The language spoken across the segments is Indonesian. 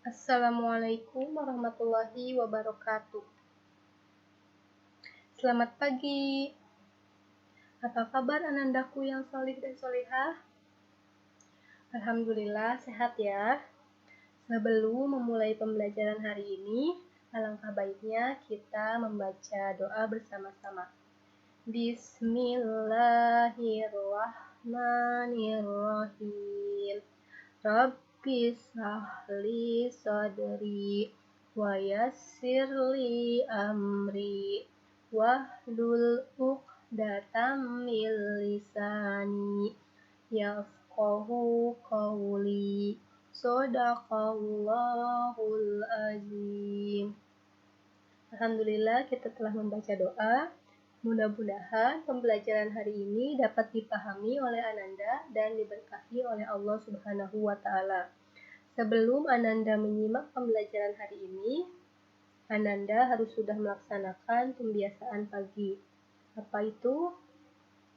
Assalamualaikum warahmatullahi wabarakatuh. Selamat pagi. Apa kabar anandaku yang solih dan solihah? Alhamdulillah sehat ya. Sebelum memulai pembelajaran hari ini, alangkah baiknya kita membaca doa bersama-sama. Bismillahirrahmanirrahim. Rabbi shrahli sadri wa yassirli amri wahlul 'uqdatam min lisani yafqahu qawli. Shadaqallahul azim. Alhamdulillah kita telah membaca doa. Mudah-mudahan pembelajaran hari ini dapat dipahami oleh Ananda dan diberkahi oleh Allah Subhanahu wa Ta'ala. Sebelum Ananda menyimak pembelajaran hari ini, Ananda harus sudah melaksanakan pembiasaan pagi. Apa itu?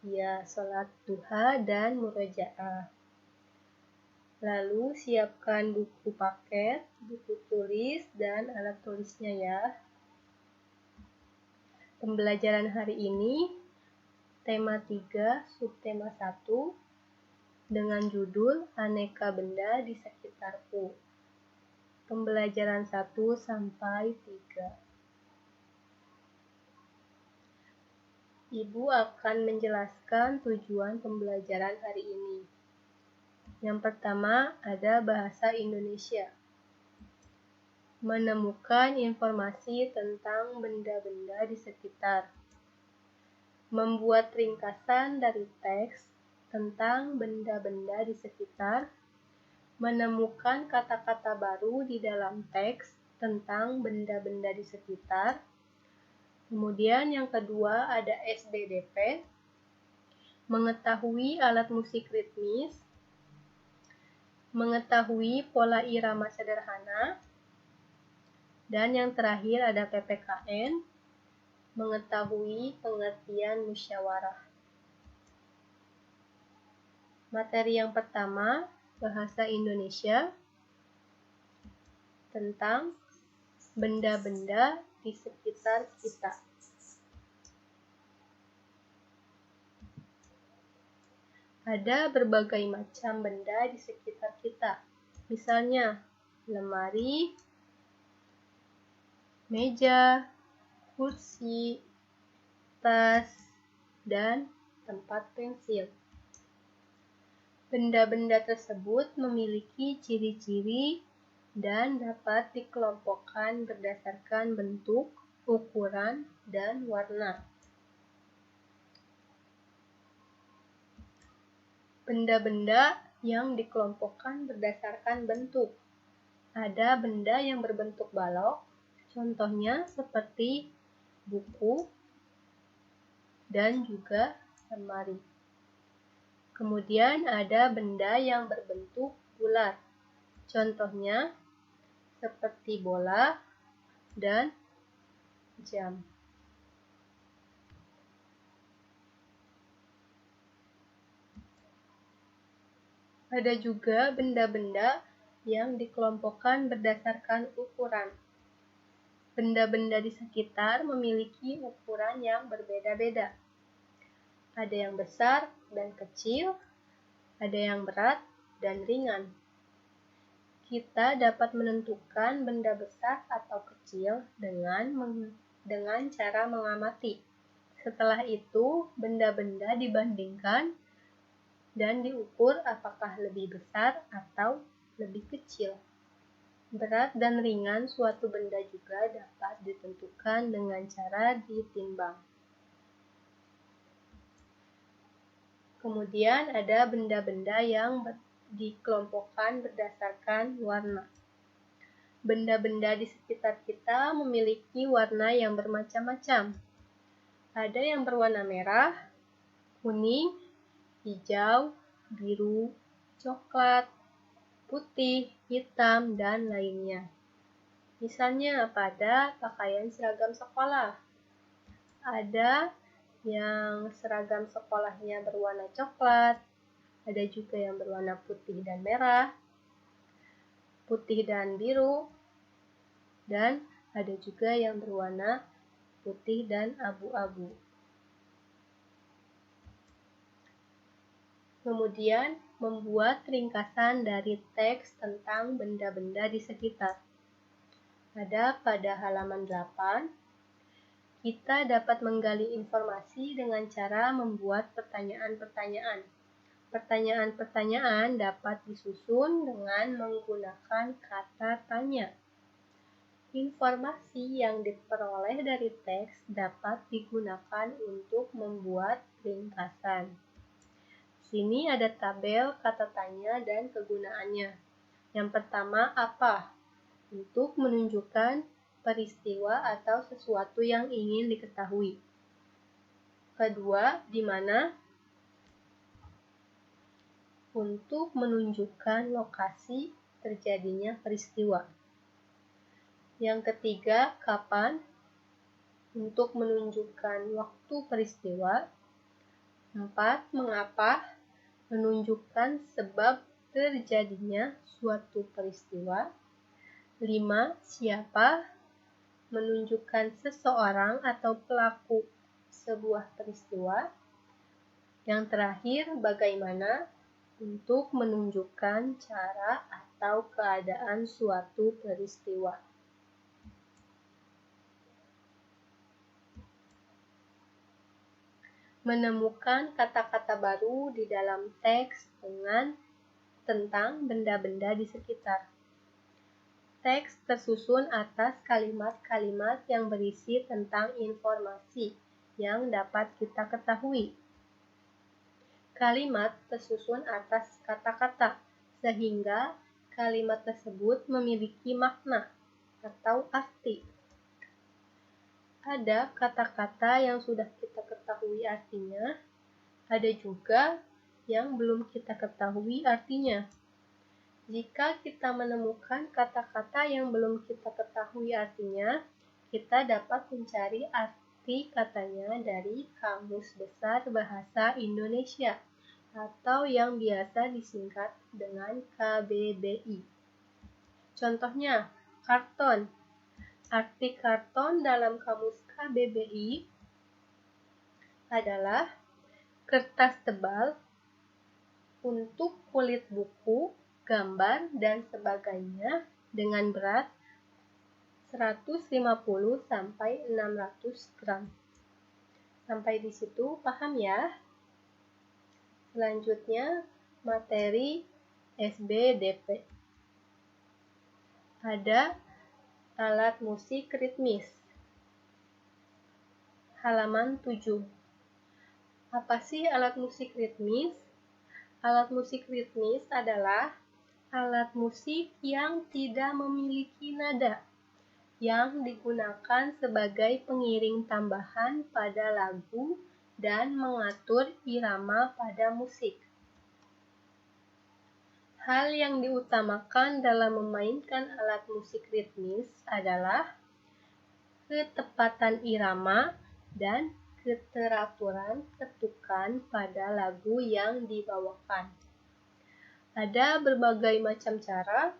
Ya, sholat duha dan murojaah. Lalu siapkan buku paket, buku tulis, dan alat tulisnya ya. Pembelajaran hari ini, tema 3, subtema 1, dengan judul Aneka Benda di Sekitarku. Pembelajaran 1 sampai 3. Ibu akan menjelaskan tujuan pembelajaran hari ini. Yang pertama, ada bahasa Indonesia. Menemukan informasi tentang benda-benda di sekitar. Membuat ringkasan dari teks tentang benda-benda di sekitar. Menemukan kata-kata baru di dalam teks tentang benda-benda di sekitar. Kemudian yang kedua ada SDDP. Mengetahui alat musik ritmis. Mengetahui pola irama sederhana. Dan yang terakhir ada PPKN, mengetahui pengertian musyawarah. Materi yang pertama, bahasa Indonesia tentang benda-benda di sekitar kita. Ada berbagai macam benda di sekitar kita. Misalnya, lemari, meja, kursi, tas, dan tempat pensil. Benda-benda tersebut memiliki ciri-ciri dan dapat dikelompokkan berdasarkan bentuk, ukuran, dan warna. Benda-benda yang dikelompokkan berdasarkan bentuk. Ada benda yang berbentuk balok, contohnya seperti buku dan juga lemari. Kemudian ada benda yang berbentuk bulat, contohnya seperti bola dan jam. Ada juga benda-benda yang dikelompokkan berdasarkan ukuran. Benda-benda di sekitar memiliki ukuran yang berbeda-beda. Ada yang besar dan kecil, ada yang berat dan ringan. Kita dapat menentukan benda besar atau kecil dengan cara mengamati. Setelah itu, benda-benda dibandingkan dan diukur apakah lebih besar atau lebih kecil. Berat dan ringan suatu benda juga dapat ditentukan dengan cara ditimbang. Kemudian ada benda-benda yang dikelompokkan berdasarkan warna. Benda-benda di sekitar kita memiliki warna yang bermacam-macam. Ada yang berwarna merah, kuning, hijau, biru, coklat, putih, hitam, dan lainnya. Misalnya pada pakaian seragam sekolah. Ada yang seragam sekolahnya berwarna coklat, ada juga yang berwarna putih dan merah. putih dan biru, dan ada juga yang berwarna putih dan abu-abu. Kemudian, membuat ringkasan dari teks tentang benda-benda di sekitar. Pada halaman 8, kita dapat menggali informasi dengan cara membuat pertanyaan-pertanyaan. Pertanyaan-pertanyaan dapat disusun dengan menggunakan kata tanya. Informasi yang diperoleh dari teks dapat digunakan untuk membuat ringkasan. Sini ada tabel kata tanya dan kegunaannya. Yang pertama, apa? Untuk menunjukkan peristiwa atau sesuatu yang ingin diketahui. Kedua, di mana? Untuk menunjukkan lokasi terjadinya peristiwa. Yang ketiga, kapan? Untuk menunjukkan waktu peristiwa. 4. Mengapa? Menunjukkan sebab terjadinya suatu peristiwa. 5. Siapa? Menunjukkan seseorang atau pelaku sebuah peristiwa. Yang terakhir, bagaimana? Untuk menunjukkan cara atau keadaan suatu peristiwa. Menemukan kata-kata baru di dalam teks tentang benda-benda di sekitar. Teks tersusun atas kalimat-kalimat yang berisi tentang informasi yang dapat kita ketahui. Kalimat tersusun atas kata-kata, sehingga kalimat tersebut memiliki makna atau arti. Ada kata-kata yang sudah kita ketahui artinya, ada juga yang belum kita ketahui artinya. Jika kita menemukan kata-kata yang belum kita ketahui artinya, kita dapat mencari arti katanya dari Kamus Besar Bahasa Indonesia atau yang biasa disingkat dengan KBBI. Contohnya, karton. Arti karton dalam Kamus KBBI adalah kertas tebal untuk kulit buku, gambar, dan sebagainya dengan berat 150 sampai 600 gram. Sampai di situ paham ya? Selanjutnya, materi SBDP. Ada alat musik ritmis. Halaman 7. Apa sih alat musik ritmis? Alat musik ritmis adalah alat musik yang tidak memiliki nada, yang digunakan sebagai pengiring tambahan pada lagu dan mengatur irama pada musik. Hal yang diutamakan dalam memainkan alat musik ritmis adalah ketepatan irama dan keteraturan ketukan pada lagu yang dibawakan. Ada berbagai macam cara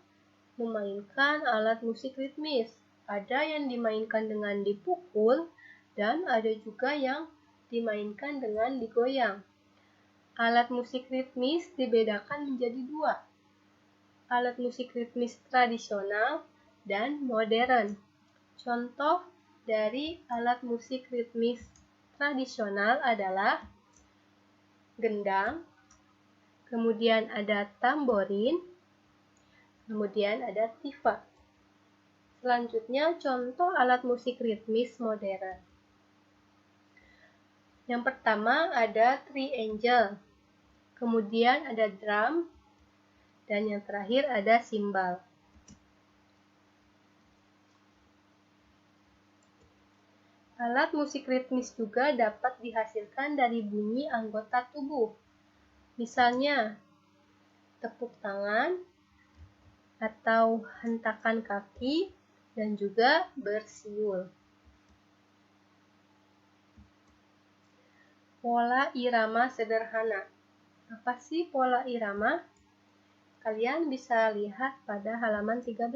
memainkan alat musik ritmis. Ada yang dimainkan dengan dipukul dan ada juga yang dimainkan dengan digoyang. Alat musik ritmis dibedakan menjadi dua. Alat musik ritmis tradisional dan modern. Contoh dari alat musik ritmis tradisional adalah gendang, kemudian ada tamborin, kemudian ada tifa. Selanjutnya, contoh alat musik ritmis modern. Yang pertama ada triangle, kemudian ada drum, dan yang terakhir ada simbal. Alat musik ritmis juga dapat dihasilkan dari bunyi anggota tubuh. Misalnya, tepuk tangan, atau hentakan kaki, dan juga bersiul. Pola irama sederhana. Apa sih pola irama? Kalian bisa lihat pada halaman 13.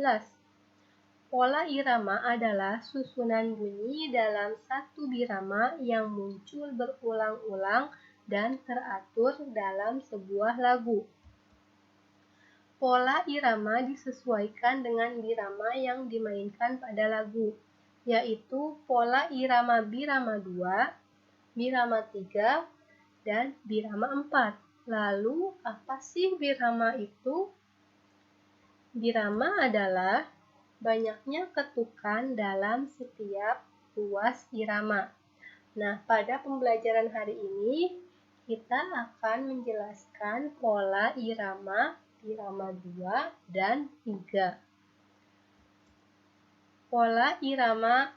Pola irama adalah susunan bunyi dalam satu birama yang muncul berulang-ulang dan teratur dalam sebuah lagu. Pola irama disesuaikan dengan birama yang dimainkan pada lagu, yaitu pola irama birama 2, birama 3, dan birama 4. Lalu, apa sih birama itu? Birama adalah banyaknya ketukan dalam setiap ruas irama. Nah, pada pembelajaran hari ini, kita akan menjelaskan pola irama birama 2 dan 3. Pola irama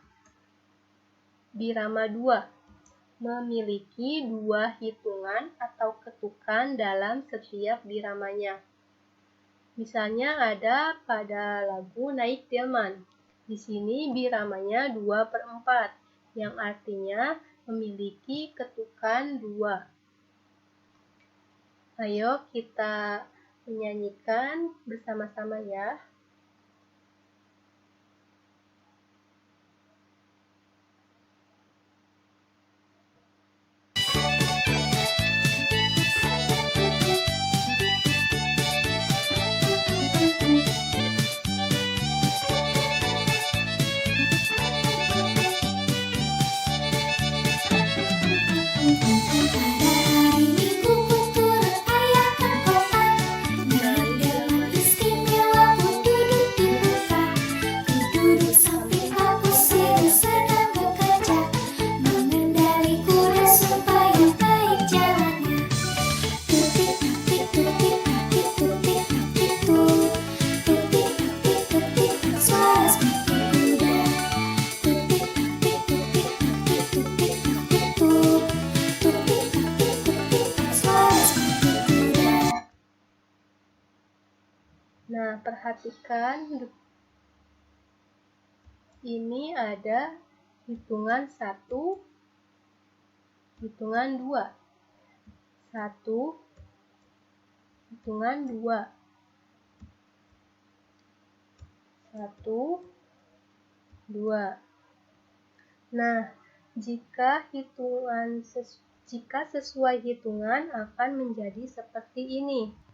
birama 2 memiliki 2 hitungan atau ketukan dalam setiap biramanya. Misalnya ada pada lagu Naik Delman. Di sini biramanya 2/4, yang artinya memiliki ketukan 2. Ayo kita menyanyikan bersama-sama ya. Nah, perhatikan ini ada hitungan 1, hitungan 2. 1, hitungan 2. 1, 2. Nah, jika sesuai hitungan akan menjadi seperti ini.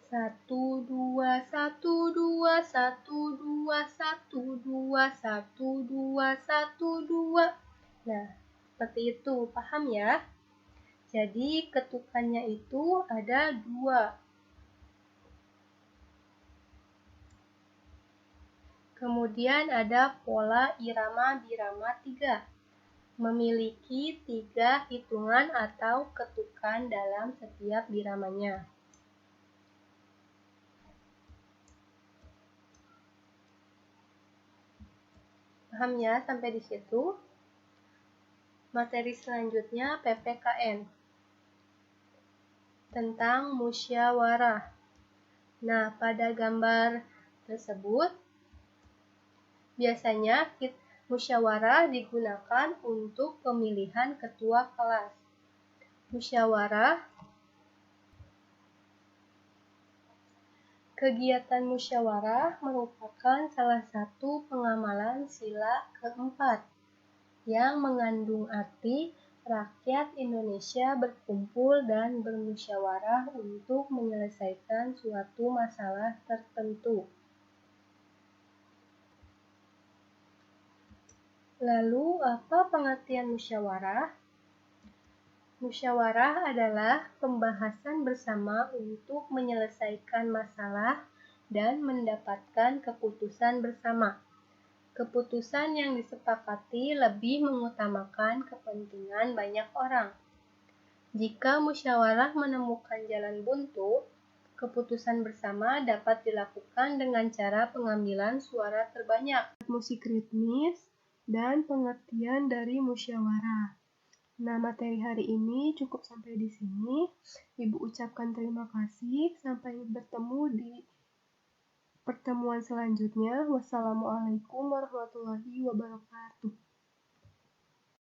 1, 2, 1, 2, 1, 2, 1, 2, 1, 2, 1, 2. Nah, seperti itu. Paham ya? Jadi, ketukannya itu ada 2. Kemudian ada pola irama birama 3. Memiliki 3 hitungan atau ketukan dalam setiap biramanya. Paham ya sampai di situ? Materi selanjutnya PPKN tentang musyawarah. Nah, pada gambar tersebut biasanya musyawarah digunakan untuk pemilihan ketua kelas. Kegiatan musyawarah merupakan salah satu pengamalan sila keempat yang mengandung arti rakyat Indonesia berkumpul dan bermusyawarah untuk menyelesaikan suatu masalah tertentu. Lalu, apa pengertian musyawarah? Musyawarah adalah pembahasan bersama untuk menyelesaikan masalah dan mendapatkan keputusan bersama. Keputusan yang disepakati lebih mengutamakan kepentingan banyak orang. Jika musyawarah menemukan jalan buntu, keputusan bersama dapat dilakukan dengan cara pengambilan suara terbanyak. Musik ritmis dan pengertian dari musyawarah. Nah, materi hari ini cukup sampai di sini. Ibu ucapkan terima kasih. Sampai bertemu di pertemuan selanjutnya. Wassalamualaikum warahmatullahi wabarakatuh.